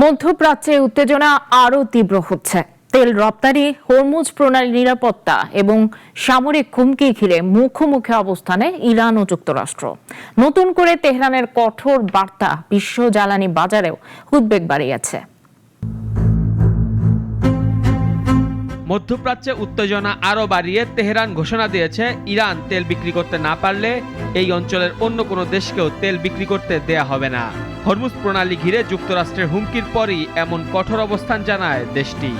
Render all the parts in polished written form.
মধ্যপ্রাচ্যে উত্তেজনা আরও তীব্র হচ্ছে। তেল রপ্তানি, হরমুজ প্রণালী নিরাপত্তা এবং সামরিক হুমকি ঘিরে মুখোমুখি অবস্থানে ইরান ও যুক্তরাষ্ট্র। নতুন করে তেহরানের কঠোর বার্তা বিশ্ব জ্বালানি বাজারেও উদ্বেগ বাড়িয়েছে। মধ্যপ্রাচ্যে উত্তেজনা আরও বাড়িয়ে তেহরান ঘোষণা দিয়েছে, ইরান তেল বিক্রি করতে না পারলে এই অঞ্চলের অন্য কোনো দেশকেও তেল বিক্রি করতে দেয়া হবে না। হরমুজ প্রণালী ঘিরে যুক্তরাষ্ট্রের হুমকির পরই এমন কঠোর অবস্থান জানায় দেশটি।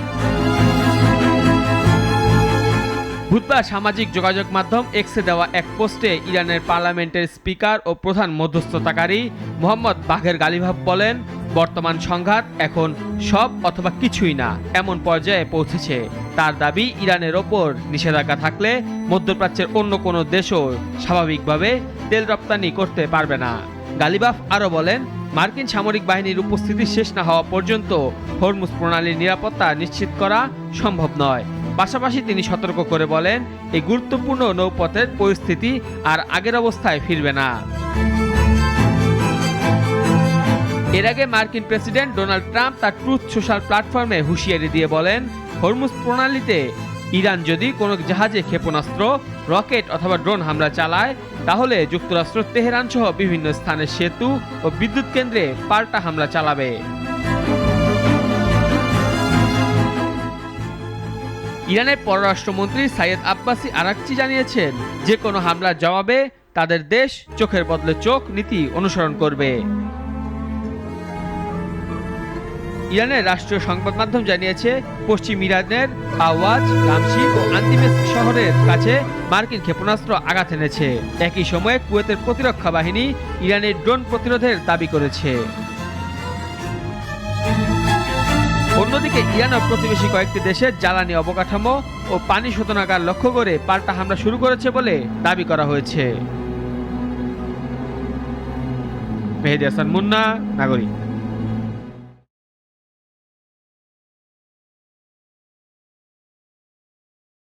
বুধবার সামাজিক যোগাযোগ মাধ্যম এক্সে দেওয়া এক পোস্টে ইরানের পার্লামেন্টের স্পিকার ও প্রধান মধ্যস্থতাকারী মোহাম্মদ বাঘের গালিভাব বলেন, বর্তমান সংঘাত এখন সব অথবা কিছুই না এমন পর্যায়ে পৌঁছেছে। তার দাবি, ইরানের ওপর নিষেধাজ্ঞা থাকলে মধ্যপ্রাচ্যের অন্য কোনো দেশও স্বাভাবিকভাবে তেল রপ্তানি করতে পারবে না। গালিবাফ আরও বলেন, মার্কিন সামরিক বাহিনীর উপস্থিতি শেষ না হওয়া পর্যন্ত হরমুজ প্রণালীর নিরাপত্তা নিশ্চিত করা সম্ভব নয়। পাশাপাশি তিনি সতর্ক করে বলেন, এই গুরুত্বপূর্ণ নৌপথের পরিস্থিতি আর আগের অবস্থায় ফিরবে না। এর আগে মার্কিন প্রেসিডেন্ট ডোনাল্ড ট্রাম্প তার ট্রুথ সোশ্যাল প্ল্যাটফর্মে হুঁশিয়ারি দিয়ে বলেন, হরমুজ প্রণালীতে ইরান যদি কোনো জাহাজে ক্ষেপণাস্ত্র, রকেট অথবা ড্রোন হামলা চালায়, তাহলে যুক্তরাষ্ট্র তেহরান সহ বিভিন্ন স্থানের সেতু ও বিদ্যুৎ কেন্দ্রে পাল্টা হামলা চালাবে। ইরানের পররাষ্ট্রমন্ত্রী সাইয়েদ আব্বাসি আরাকচি জানিয়েছেন, যে কোনো হামলার জবাবে তাদের দেশ চোখের বদলে চোখ নীতি অনুসরণ করবে। ইরানের রাষ্ট্রীয় সংবাদ মাধ্যম জানিয়েছে, পশ্চিম ইরানের আওয়াজ, রামশি ও আন্তিমেস্ক শহরের কাছে মার্কিন ক্ষেপণাস্ত্র আঘাত এনেছে। একই সময়ে কুয়েতের প্রতিরক্ষা বাহিনী ইরানের ড্রোন প্রতিরোধের দাবি করেছে। অন্যদিকে ইরান ও প্রতিবেশী কয়েকটি দেশের জ্বালানি অবকাঠামো ও পানি শোধনাগার লক্ষ্য করে পাল্টা হামলা শুরু করেছে বলে দাবি করা হয়েছে। মেহেদী হাসান মুন্না, নাগরিক।